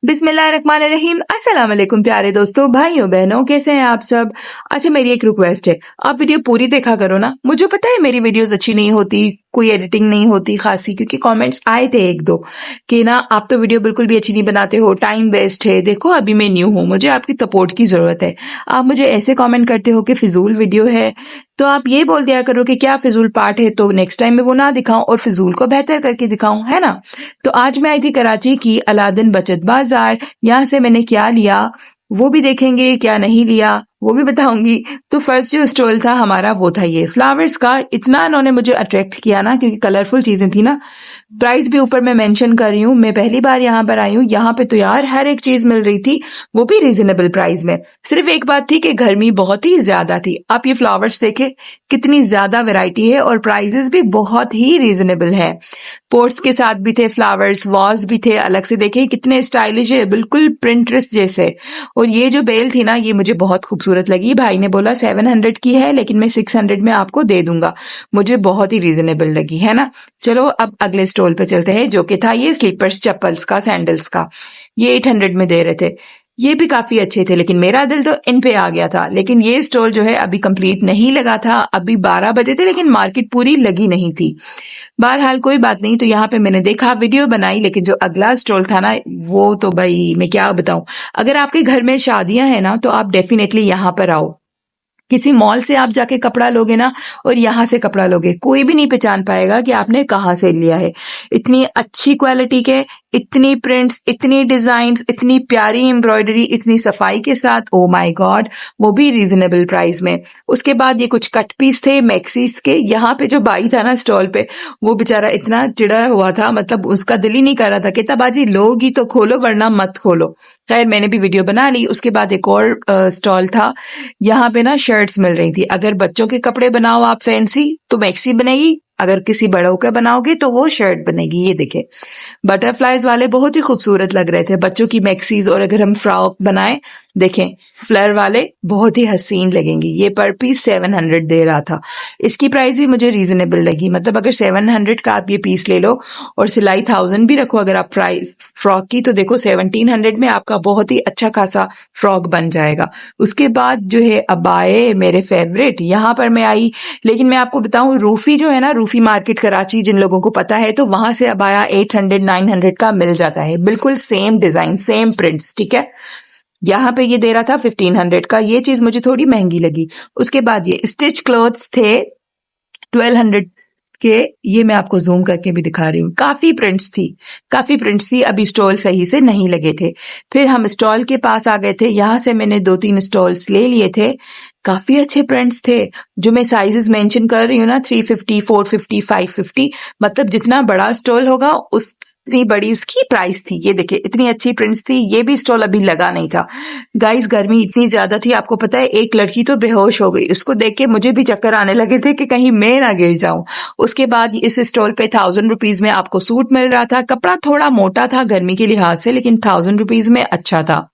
बिस्मिल्लाहिर्रहमानिर्रहीम। अस्सलाम वालेकुम प्यारे दोस्तों, भाइयों बहनों, कैसे हैं आप सब। अच्छा, मेरी एक रिक्वेस्ट है, आप वीडियो पूरी देखा करो ना। मुझे पता है मेरी वीडियोस अच्छी नहीं होती, कोई एडिटिंग नहीं होती खासी, क्योंकि कमेंट्स आए थे एक दो कि ना आप तो वीडियो बिल्कुल भी अच्छी नहीं बनाते हो, टाइम वेस्ट है। देखो अभी मैं न्यू हूँ, मुझे आपकी सपोर्ट की जरूरत है। आप मुझे ऐसे कमेंट करते हो कि फिजूल वीडियो है, तो आप ये बोल दिया करो कि क्या फिजूल पार्ट है, तो नेक्स्ट टाइम मैं वो ना दिखाऊं और फिजूल को बेहतर करके दिखाऊं, है ना। तो आज मैं आई थी कराची की अलादीन बचत बाजार। यहाँ से मैंने क्या लिया वो भी देखेंगे, क्या नहीं लिया वो भी बताऊंगी। तो फर्स्ट जो स्टॉल था हमारा वो था ये फ्लावर्स का। इतना इन्होंने मुझे अट्रैक्ट किया ना, क्योंकि कलरफुल चीजें थी ना। प्राइस भी ऊपर मैं मेंशन कर रही हूँ, मैं पहली बार यहाँ पर आई हूँ। यहाँ पे तो यार हर एक चीज मिल रही थी, वो भी रीजनेबल प्राइस में। सिर्फ एक बात थी कि गर्मी बहुत ही ज्यादा थी। आप ये फ्लावर्स देखे, कितनी ज्यादा वैरायटी है और प्राइजेस भी बहुत ही रीजनेबल है। पोर्ट्स के साथ भी थे फ्लावर्स, वॉज भी थे अलग से। देखे कितने स्टाइलिश है, बिल्कुल प्रिंट्रेस जैसे। और ये जो बेल थी ना, ये मुझे बहुत खूबसूरत लगी। भाई ने बोला 700 की है, लेकिन मैं 600 में आपको दे दूंगा। मुझे बहुत ही रीजनेबल लगी, है ना। चलो अब अगले स्टॉल पे चलते हैं, जो कि था ये स्लीपर्स, चप्पल्स का, सैंडल्स का। ये 800 में दे रहे थे। ये भी काफी अच्छे थे, लेकिन मेरा दिल तो इन पे आ गया था। लेकिन ये स्टॉल जो है अभी कंप्लीट नहीं लगा था, अभी 12 बजे थे, लेकिन मार्केट पूरी लगी नहीं थी। बहरहाल कोई बात नहीं, तो यहाँ पे मैंने देखा, वीडियो बनाई। लेकिन जो अगला स्टॉल था ना, वो तो भाई मैं क्या बताऊं। अगर आपके घर में शादियां हैं ना, तो आप डेफिनेटली यहाँ पर आओ। किसी मॉल से आप जाके कपड़ा लोगे ना और यहाँ से कपड़ा लोगे, कोई भी नहीं पहचान पाएगा कि आपने कहाँ से लिया है। इतनी अच्छी क्वालिटी के, इतनी प्रिंट्स, इतनी डिजाइन्स, इतनी प्यारी एम्ब्रॉयडरी, इतनी सफाई के साथ, ओ माय गॉड, वो भी रीजनेबल प्राइस में। उसके बाद ये कुछ कट पीस थे मैक्सीज के। यहाँ पे जो बाई था ना स्टॉल पे, वो बेचारा इतना चिड़ा हुआ था, मतलब उसका दिल ही नहीं कर रहा था। कहता बाजी लोगी तो खोलो वरना मत खोलो। खैर मैंने भी वीडियो बना ली। उसके बाद एक और स्टॉल था, यहाँ पे ना शर्ट्स मिल रही थी। अगर बच्चों के कपड़े बनाओ आप फैंसी, तो मैक्सी बनेगी। अगर किसी बड़ों का बनाओगे तो वो शर्ट बनेगी। ये देखे बटरफ्लाईज वाले बहुत ही खूबसूरत लग रहे थे, बच्चों की मैक्सीज। और अगर हम फ्रॉक बनाए, देखें फ्लर वाले, बहुत ही हसीन लगेंगी। ये पर पीस 700 दे रहा था। इसकी प्राइस भी मुझे रीजनेबल लगी। मतलब अगर 700 का आप ये पीस ले लो और सिलाई 1000 भी रखो अगर आप प्राइस फ्रॉक की, तो देखो 1700 में आपका बहुत ही अच्छा खासा फ्रॉक बन जाएगा। उसके बाद जो है अबाए, मेरे फेवरेट, यहाँ पर मैं आई। लेकिन मैं आपको बताऊं, रूफी जो है ना, रूफी मार्केट कराची, जिन लोगों को पता है, तो वहां से अबाया 800 900 का मिल जाता है। बिल्कुल सेम डिजाइन, सेम प्रिंट्स, ठीक है। यहाँ पे ये दे रहा था 1500 का। ये चीज मुझे थोड़ी महंगी लगी। उसके बाद ये स्टिच क्लोथ्स थे 1200 के। ये मैं आपको जूम करके भी दिखा रही हूँ। काफी प्रिंट्स थी, काफी प्रिंट्स थी। अभी स्टॉल सही से नहीं लगे थे। फिर हम स्टॉल के पास आ गए थे। यहाँ से मैंने 2-3 स्टॉल्स ले लिए थे। काफी अच्छे प्रिंट्स थे। जो मैं साइजेस मेंशन कर रही हूँ ना, 350, 450, 550, मतलब जितना बड़ा स्टॉल होगा उतनी बड़ी उसकी प्राइस थी। ये देखिए इतनी अच्छी प्रिंट्स थी। ये भी स्टॉल अभी लगा नहीं था। गाइस गर्मी इतनी ज्यादा थी, आपको पता है एक लड़की तो बेहोश हो गई। उसको देख के मुझे भी चक्कर आने लगे थे कि कहीं मैं ना गिर जाऊं। उसके बाद इस स्टॉल पे 1000 रुपीज में आपको सूट मिल रहा था। कपड़ा थोड़ा मोटा था गर्मी के लिहाज से, लेकिन 1000 रुपीज में अच्छा था।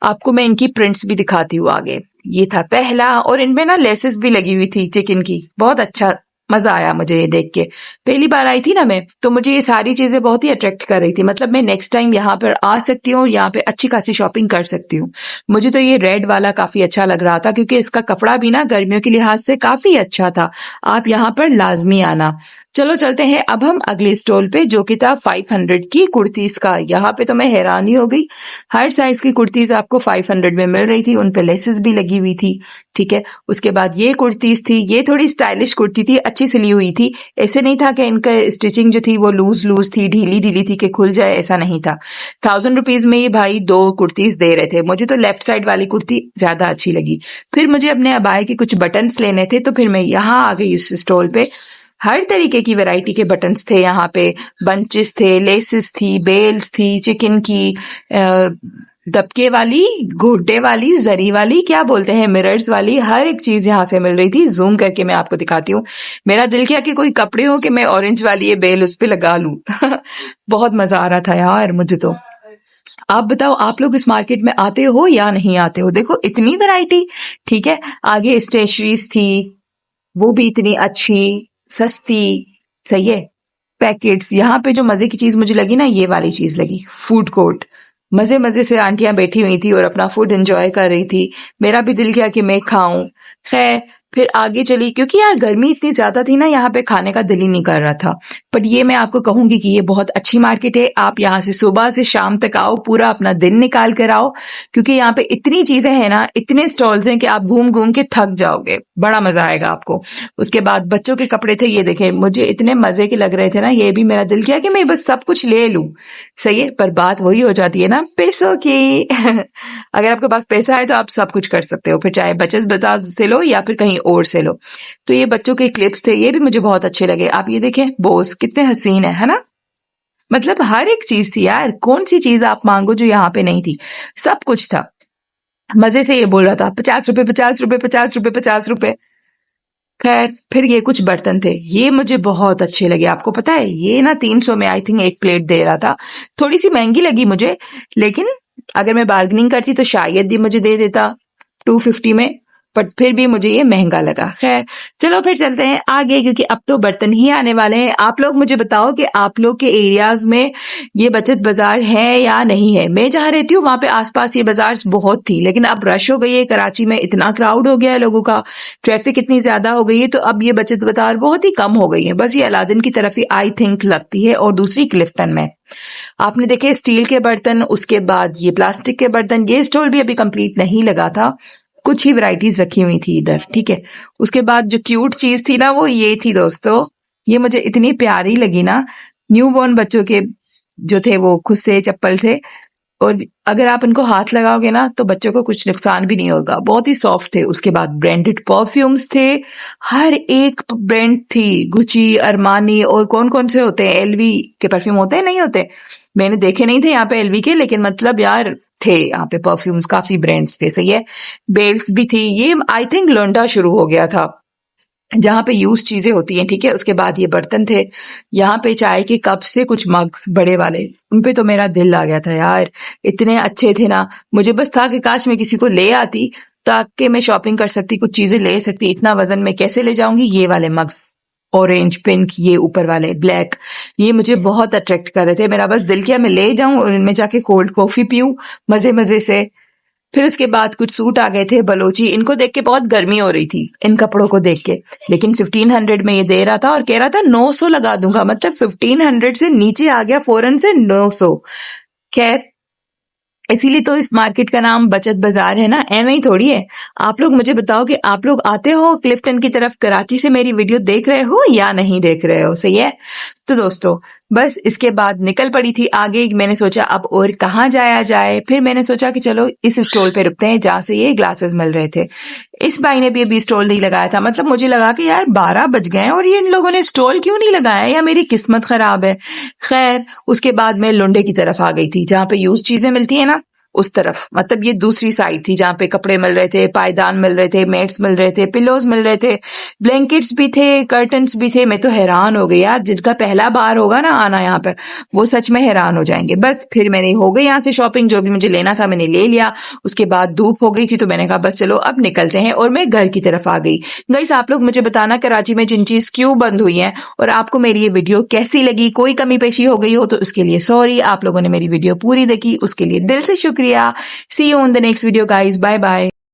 आपको मैं इनकी प्रिंट्स भी दिखाती हूँ आगे। ये था पहला, और इनमें ना लेसेस भी लगी हुई थी चिकन की। बहुत अच्छा, मजा आया मुझे ये देख के। पहली बार आई थी ना मैं, तो मुझे ये सारी चीजें बहुत ही अट्रैक्ट कर रही थी। मतलब मैं नेक्स्ट टाइम यहाँ पर आ सकती हूँ, यहाँ पे अच्छी खासी शॉपिंग कर सकती हूँ। मुझे तो ये रेड वाला काफी अच्छा लग रहा था, क्योंकि इसका कपड़ा भी ना गर्मियों के लिहाज से काफी अच्छा था। आप यहाँ पर लाजमी आना। चलो चलते हैं अब हम अगले स्टॉल पे, जो कि था 500 की कुर्तीज का। यहाँ पे तो मैं हैरान ही हो गई। हर साइज की कुर्तीज आपको 500 में मिल रही थी। उन पे लेसेस भी लगी हुई थी, ठीक है। उसके बाद ये कुर्तीज थी। ये थोड़ी स्टाइलिश कुर्ती थी, अच्छी सिली हुई थी। ऐसे नहीं था कि इनका स्टिचिंग जो थी वो लूज लूज थी, ढीली ढीली थी कि खुल जाए, ऐसा नहीं था। 1000 रुपीज में ये भाई 2 कुर्तीज दे रहे थे। मुझे तो लेफ्ट साइड वाली कुर्ती ज्यादा अच्छी लगी। फिर मुझे अपने अबाए के कुछ बटन्स लेने थे, तो फिर मैं यहाँ आ गई इस स्टॉल पे। हर तरीके की वैरायटी के बटन्स थे यहाँ पे। बंचेस थे, लेसेस थी, बेल्स थी, चिकन की, दबके वाली, घोटे वाली, जरी वाली, क्या बोलते हैं, मिरर्स वाली, हर एक चीज यहाँ से मिल रही थी। जूम करके मैं आपको दिखाती हूँ। मेरा दिल किया कि कोई कपड़े हो कि मैं ऑरेंज वाली ये बेल उस पे लगा लूं। बहुत मजा आ रहा था यार मुझे तो। आप बताओ, आप लोग इस मार्केट में आते हो या नहीं आते हो। देखो इतनी वैरायटी, ठीक है। आगे स्टेशनरीज थी, वो भी इतनी अच्छी, सस्ती, सही है। पैकेट्स, यहाँ पे जो मजे की चीज मुझे लगी ना, ये वाली चीज लगी, फूड कोर्ट। मजे मजे से आंटियां बैठी हुई थी और अपना फूड एंजॉय कर रही थी। मेरा भी दिल किया कि मैं खाऊं। खैर फिर आगे चली, क्योंकि यार गर्मी इतनी ज्यादा थी ना, यहाँ पे खाने का दिल ही नहीं कर रहा था। बट ये मैं आपको कहूंगी कि ये बहुत अच्छी मार्केट है। आप यहाँ से सुबह से शाम तक आओ, पूरा अपना दिन निकाल कर आओ, क्योंकि यहाँ पे इतनी चीजें हैं ना, इतने स्टॉल्स हैं कि आप घूम घूम के थक जाओगे। बड़ा मजा आएगा आपको। उसके बाद बच्चों के कपड़े थे, ये देखें, मुझे इतने मजे के लग रहे थे ना, ये भी मेरा दिल किया कि मैं बस सब कुछ ले लूं। सही है, पर बात वही हो जाती है ना, पैसों की। अगर आपके पास पैसा है तो आप सब कुछ कर सकते हो, फिर चाहे बचत बता से लो या फिर कहीं और से लो। तो ये बच्चों के क्लिप्स थे, ये भी मुझे बहुत अच्छे लगे। आप ये देखें, बोस कितने हसीन है ना। मतलब हर एक चीज थी यार, कौन सी चीज आप मांगो जो यहाँ पे नहीं थी, सब कुछ था। मजे से ये बोल रहा था 50 रुपए 50 रुपए 50 रुपए 50 रुपए। खैर फिर ये कुछ बर्तन थे, ये मुझे बहुत अच्छे लगे। आपको पता है ये ना 300 में आई थिंक एक प्लेट दे रहा था। थोड़ी सी महंगी लगी मुझे, लेकिन अगर मैं बार्गेनिंग करती तो शायद ही मुझे दे देता 250 में, बट फिर भी मुझे ये महंगा लगा। खैर चलो फिर चलते हैं आगे, क्योंकि अब तो बर्तन ही आने वाले हैं। आप लोग मुझे बताओ कि आप लोग के एरियाज में ये बचत बाजार है या नहीं है। मैं जहाँ रहती हूँ वहां पे आसपास ये बाजार बहुत थी, लेकिन अब रश हो गई है। कराची में इतना क्राउड हो गया है लोगों का, ट्रैफिक इतनी ज्यादा हो गई है, तो अब ये बचत बाजार बहुत ही कम हो गई है। बस ये अलादीन की तरफ ही आई थिंक लगती है, और दूसरी क्लिफ्टन में। आपने देखे स्टील के बर्तन, उसके बाद ये प्लास्टिक के बर्तन। ये स्टॉल भी अभी कंप्लीट नहीं लगा था, कुछ ही वैरायटीज रखी हुई थी इधर, ठीक है। उसके बाद जो क्यूट चीज थी ना, वो ये थी दोस्तों, ये मुझे इतनी प्यारी लगी ना। न्यू बॉर्न बच्चों के जो थे वो खुद से चप्पल थे, और अगर आप इनको हाथ लगाओगे ना तो बच्चों को कुछ नुकसान भी नहीं होगा, बहुत ही सॉफ्ट थे। उसके बाद ब्रांडेड परफ्यूम्स थे, हर एक ब्रांड थी, गुची, अरमानी, और कौन कौन से होते हैं, एलवी के परफ्यूम होते हैं नहीं होते, मैंने देखे नहीं थे यहाँ पे एलवी के, लेकिन मतलब यार थे यहाँ पे परफ्यूम्स, काफी ब्रांड्स थे। सही है, बेल्ट भी थी। ये आई थिंक लोंडा शुरू हो गया था जहां पे यूज चीजें होती हैं, ठीक है। उसके बाद ये बर्तन थे, यहाँ पे चाय के कप्स थे, कुछ मग्स बड़े वाले, उन पे तो मेरा दिल आ गया था यार, इतने अच्छे थे ना। मुझे बस था कि काश मैं किसी को ले आती ताकि मैं शॉपिंग कर सकती, कुछ चीजें ले सकती। इतना वजन मैं कैसे ले जाऊंगी। ये वाले मग्स, ऑरेंज, पिंक, ये ऊपर वाले ब्लैक, ये मुझे बहुत अट्रैक्ट कर रहे थे। मेरा बस दिल किया मैं ले जाऊं और इनमें जाके कोल्ड कॉफी पीऊं मजे मजे से। फिर उसके बाद कुछ सूट आ गए थे बलोची, इनको देख के बहुत गर्मी हो रही थी, इन कपड़ों को देख के, लेकिन 1500 में ये दे रहा था, और कह रहा था 900 लगा दूंगा। मतलब 1500 से नीचे आ गया फौरन से 900। खैर इसीलिए तो इस मार्केट का नाम बचत बाजार है ना, ऐਵੇਂ ही थोड़ी है। आप लोग मुझे बताओ कि आप लोग आते हो क्लिफ्टन की तरफ, कराची से मेरी वीडियो देख रहे हो या नहीं देख रहे हो। सही है, तो दोस्तों बस इसके बाद निकल पड़ी थी आगे। मैंने सोचा अब और कहाँ जाया जाए, फिर मैंने सोचा कि चलो इस स्टॉल पे रुकते हैं जहां से ये ग्लासेस मिल रहे थे। इस भाई ने भी अभी स्टॉल नहीं लगाया था, मतलब मुझे लगा कि यार 12 बज गए और ये इन लोगों ने स्टॉल क्यों नहीं लगाया, या मेरी किस्मत खराब है। खैर उसके बाद मैं लुंडे की तरफ आ गई थी, जहां पे यूज चीजें मिलती है ना, उस तरफ। मतलब ये दूसरी साइड थी जहां पे कपड़े मिल रहे थे, पायदान मिल रहे थे, मैट्स मिल रहे थे, पिलोज मिल रहे थे, ब्लैंकेट्स भी थे, कर्टन्स भी थे। मैं तो हैरान हो गई यार, जिनका पहला बार होगा ना आना यहाँ पर, वो सच में हैरान हो जाएंगे। बस फिर मैंने हो गई यहाँ से शॉपिंग, जो भी मुझे लेना था मैंने ले लिया। उसके बाद धूप हो गई थी तो मैंने कहा बस चलो अब निकलते हैं, और मैं घर की तरफ आ गई। गाइस आप लोग मुझे बताना कराची में जिन चीज क्यों बंद हुई है, और आपको मेरी ये वीडियो कैसी लगी। कोई कमी पेशी हो गई हो तो उसके लिए सॉरी। आप लोगों ने मेरी वीडियो पूरी देखी उसके लिए दिल से शुक्रिया। See you on the next video guys. Bye bye.